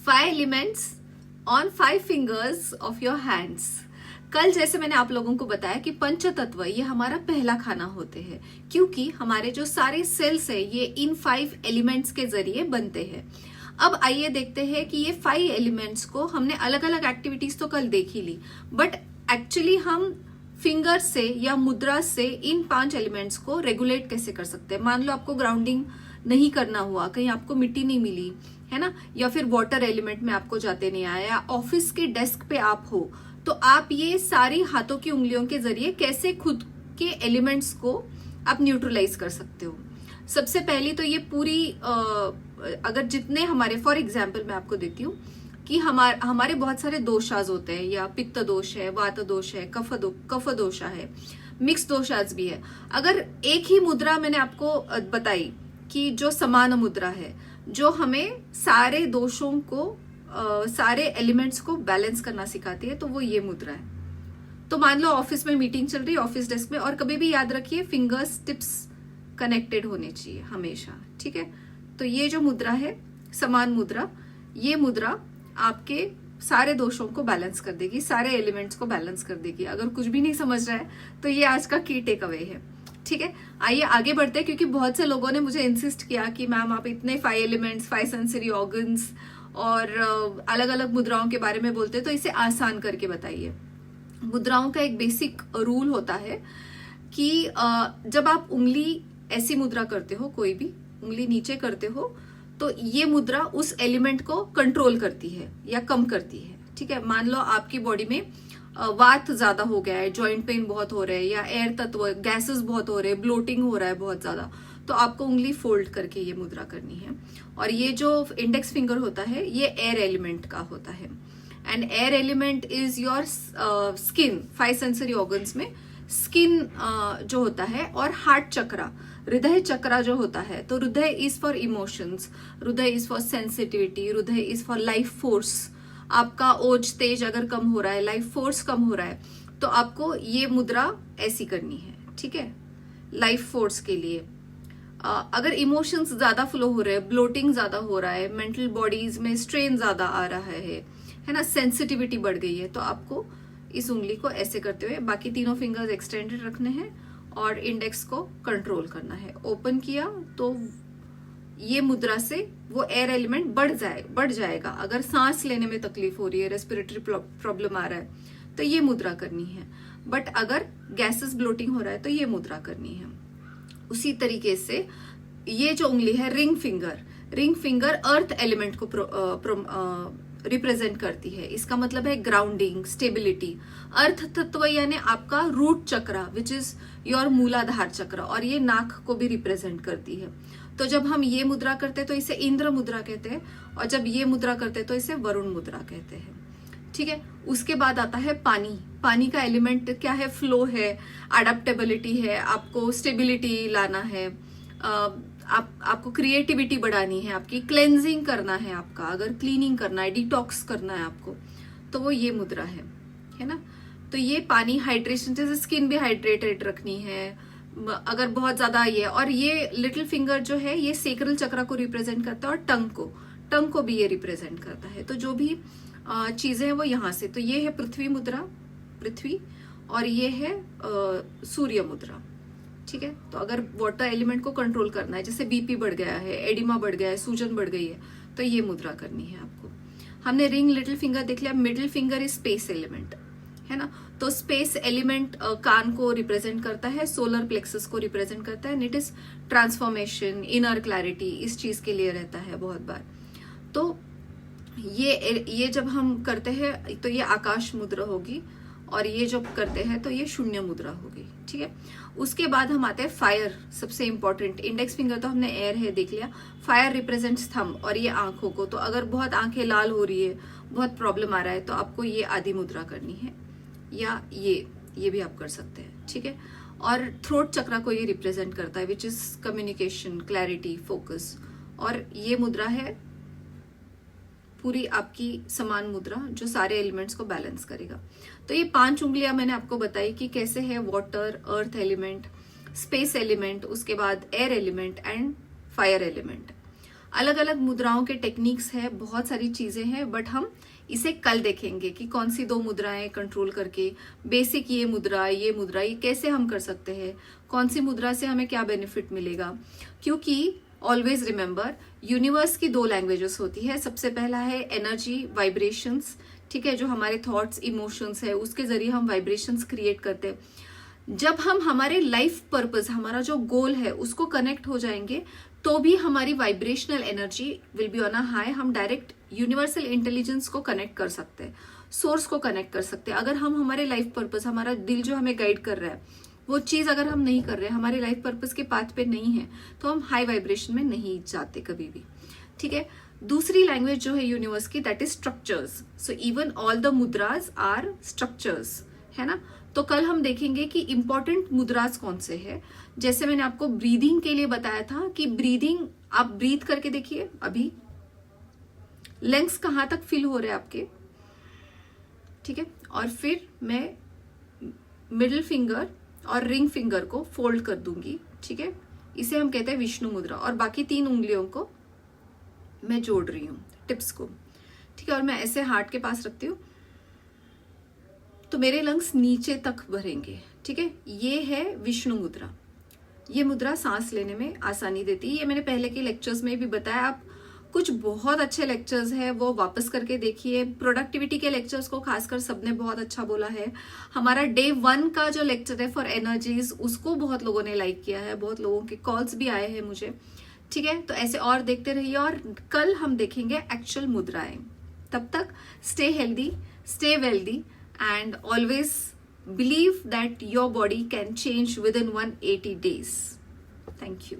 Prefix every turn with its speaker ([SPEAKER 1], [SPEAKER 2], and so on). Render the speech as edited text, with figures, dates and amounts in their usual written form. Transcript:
[SPEAKER 1] 5 elements on 5 fingers of your hands. कल जैसे मैंने आप लोगों को बताया कि पंचतत्व ये हमारा पहला खाना होते हैं, क्योंकि हमारे जो सारे सेल्स है ये इन 5 एलिमेंट्स के जरिए बनते हैं। अब आइए देखते हैं कि ये 5 एलिमेंट्स को हमने अलग अलग एक्टिविटीज तो कल देख ही ली, बट एक्चुअली हम फिंगर से या मुद्रा से इन 5 एलिमेंट्स को रेगुलेट कैसे कर सकते हैं। मान लो आपको ग्राउंडिंग नहीं करना हुआ, कहीं आपको मिट्टी नहीं मिली है ना, या फिर वाटर एलिमेंट में आपको जाते नहीं आया, या ऑफिस के डेस्क पे आप हो, तो आप ये सारी हाथों की उंगलियों के जरिए कैसे खुद के एलिमेंट्स को आप न्यूट्रलाइज कर सकते हो। सबसे पहली तो ये पूरी अगर जितने हमारे, फॉर एग्जाम्पल मैं आपको देती हूँ कि हमारे बहुत सारे दोषाज होते हैं, या पित्त दोष है, वात दोष है, कफ दोषा है, मिक्स दोषाज भी है। अगर एक ही मुद्रा मैंने आपको बताई कि जो समान मुद्रा है, जो हमें सारे दोषों को सारे एलिमेंट्स को बैलेंस करना सिखाती है, तो वो ये मुद्रा है। तो मान लो ऑफिस में मीटिंग चल रही है, ऑफिस डेस्क में, और कभी भी याद रखिए फिंगर्स टिप्स कनेक्टेड होने चाहिए हमेशा, ठीक है। तो ये जो मुद्रा है समान मुद्रा, ये मुद्रा आपके सारे दोषों को बैलेंस कर देगी, सारे एलिमेंट्स को बैलेंस कर देगी। अगर कुछ भी नहीं समझ रहा है तो ये आज का की टेक अवे है, ठीक है। आइए आगे बढ़ते हैं, क्योंकि बहुत से लोगों ने मुझे इंसिस्ट किया कि मैम आप इतने 5 एलिमेंट्स, 5 सेंसरी ऑर्गन्स और अलग अलग मुद्राओं के बारे में बोलते हैं, तो इसे आसान करके बताइए। मुद्राओं का एक बेसिक रूल होता है कि जब आप उंगली ऐसी मुद्रा करते हो, कोई भी उंगली नीचे करते हो, तो ये मुद्रा उस एलिमेंट को कंट्रोल करती है या कम करती है, ठीक है। मान लो आपकी बॉडी में वात ज्यादा हो गया है, जॉइंट पेन बहुत हो रहा है, या एयर तत्व गैसेस बहुत हो रहे हैं, ब्लोटिंग हो रहा है बहुत ज्यादा, तो आपको उंगली फोल्ड करके ये मुद्रा करनी है। और ये जो इंडेक्स फिंगर होता है ये एयर एलिमेंट का होता है, and air element is your skin. 5 sensory organs में स्किन जो होता है, और हार्ट चक्रा, हृदय चक्रा जो होता है, तो हृदय इज फॉर इमोशंस, हृदय इज फॉर सेंसिटिविटी, हृदय इज फॉर लाइफ फोर्स। आपका ओज तेज अगर कम हो रहा है, लाइफ फोर्स कम हो रहा है, तो आपको ये मुद्रा ऐसी करनी है, ठीक है, लाइफ फोर्स के लिए। अगर इमोशंस ज्यादा फ्लो हो रहे हैं, ब्लोटिंग ज्यादा हो रहा है, मेंटल बॉडीज में स्ट्रेन ज्यादा आ रहा है ना, सेंसिटिविटी बढ़ गई है, तो आपको इस उंगली को ऐसे करते हुए बाकी तीनों फिंगर्स एक्सटेंडेड रखने हैं और इंडेक्स को कंट्रोल करना है। ओपन किया तो ये मुद्रा से वो एयर एलिमेंट बढ़ जाएगा। अगर सांस लेने में तकलीफ हो रही है, रेस्पिरेटरी प्रॉब्लम आ रहा है, तो ये मुद्रा करनी है। बट अगर गैसेस ब्लोटिंग हो रहा है तो ये मुद्रा करनी है। उसी तरीके से ये जो उंगली है रिंग फिंगर अर्थ एलिमेंट को रिप्रेजेंट करती है। इसका मतलब है ग्राउंडिंग, स्टेबिलिटी। अर्थ तत्व यानी आपका root chakra which is your Muladhara chakra, और ये नाक को भी रिप्रेजेंट करती है। तो जब हम ये मुद्रा करते हैं तो इसे इंद्र मुद्रा कहते हैं, और जब ये मुद्रा करते हैं तो इसे वरुण मुद्रा कहते हैं, ठीक है। उसके बाद आता है पानी का एलिमेंट क्या है, फ्लो है, अडेप्टेबिलिटी है, आपको स्टेबिलिटी लाना है, आपको क्रिएटिविटी बढ़ानी है, आपकी क्लेंजिंग करना है, आपका अगर क्लीनिंग करना है, डिटॉक्स करना है आपको, तो वो ये मुद्रा है ना। तो ये पानी, हाइड्रेशन, जैसे स्किन भी हाइड्रेटेड रखनी है अगर बहुत ज्यादा ये। और ये लिटिल फिंगर जो है ये सेक्रल चक्र को रिप्रेजेंट करता है, और टंग को भी ये रिप्रेजेंट करता है। तो जो भी चीजें हैं वो यहाँ से, तो ये है पृथ्वी मुद्रा, पृथ्वी, और ये है सूर्य मुद्रा, ठीक है। तो अगर वाटर एलिमेंट को कंट्रोल करना है, जैसे बीपी बढ़ गया है, एडिमा बढ़ गया है, सूजन बढ़ गई है, तो ये मुद्रा करनी है आपको। हमने रिंग, लिटिल फिंगर देख लिया। Middle finger is space element, है ना। तो स्पेस एलिमेंट कान को रिप्रेजेंट करता है, सोलर प्लेक्सस को रिप्रेजेंट करता है, and it is transformation, inner clarity, इस चीज के लिए रहता है बहुत बार। तो ये जब हम करते हैं तो ये आकाश मुद्रा होगी, और ये जब करते हैं तो ये शून्य मुद्रा होगी, ठीक है। उसके बाद हम आते हैं फायर, सबसे इंपॉर्टेंट। इंडेक्स फिंगर तो हमने एयर है देख लिया, फायर रिप्रेजेंट्स थंब, और ये आंखों को। तो अगर बहुत आंखें लाल हो रही है, बहुत प्रॉब्लम आ रहा है, तो आपको ये आदि मुद्रा करनी है, या ये भी आप कर सकते हैं, ठीक है। और थ्रोट चक्रा को ये रिप्रेजेंट करता है which is communication, clarity, focus. और ये मुद्रा है पूरी आपकी समान मुद्रा जो सारे एलिमेंट्स को बैलेंस करेगा। तो ये 5 उंगलियां मैंने आपको बताई कि कैसे है water, earth element, space element, उसके बाद air element and fire element. अलग अलग मुद्राओं के टेक्निक्स है, बहुत सारी चीजें हैं, बट हम इसे कल देखेंगे कि कौन सी 2 मुद्राएं कंट्रोल करके बेसिक ये मुद्रा कैसे हम कर सकते हैं, कौन सी मुद्रा से हमें क्या बेनिफिट मिलेगा। क्योंकि ऑलवेज रिमेंबर, यूनिवर्स की 2 लैंग्वेजेस होती है। सबसे पहला है एनर्जी, वाइब्रेशंस, ठीक है, जो हमारे थॉट्स, इमोशंस है, उसके जरिए हम वाइब्रेशंस क्रिएट करते हैं। जब हम हमारे लाइफ पर्पस, हमारा जो गोल है, उसको कनेक्ट हो जाएंगे तो भी हमारी vibrational energy will be on a high. हम डायरेक्ट यूनिवर्सल इंटेलिजेंस को कनेक्ट कर सकते हैं, सोर्स को कनेक्ट कर सकते हैं। अगर हम हमारे लाइफ पर्पस, हमारा दिल जो हमें गाइड कर रहा है, वो चीज अगर हम नहीं कर रहे हैं, हमारे लाइफ पर्पस के पाथ पे नहीं है, तो हम हाई वाइब्रेशन में नहीं जाते कभी भी, ठीक है। दूसरी लैंग्वेज जो है यूनिवर्स की, that is structures. So even all the mudras are structures, है ना। तो कल हम देखेंगे कि इंपॉर्टेंट मुद्रास कौन से हैं। जैसे मैंने आपको ब्रीदिंग के लिए बताया था कि ब्रीदिंग, आप ब्रीथ करके देखिए, अभी लंग्स कहाँ तक फिल हो रहे हैं आपके, ठीक है। और फिर मैं मिडिल फिंगर और रिंग फिंगर को फोल्ड कर दूंगी, ठीक है। इसे हम कहते हैं विष्णु मुद्रा। और बाकी 3 उंगलियों को मैं जोड़ रही हूं, टिप्स को, ठीक है। और मैं ऐसे हार्ट के पास रखती हूं तो मेरे लंग्स नीचे तक भरेंगे, ठीक है। ये है विष्णु मुद्रा। ये मुद्रा सांस लेने में आसानी देती है। ये मैंने पहले के लेक्चर्स में भी बताया। आप कुछ बहुत अच्छे लेक्चर्स हैं, वो वापस करके देखिए। प्रोडक्टिविटी के लेक्चर्स को खासकर सबने बहुत अच्छा बोला है। हमारा डे 1 का जो लेक्चर है फॉर एनर्जीज, उसको बहुत लोगों ने लाइक किया है, बहुत लोगों के कॉल्स भी आए हैं मुझे, ठीक है। तो ऐसे और देखते रहिए, और कल हम देखेंगे एक्चुअल मुद्राएं। तब तक stay healthy, stay wealthy, and always believe that your body can change within 180 days. Thank you.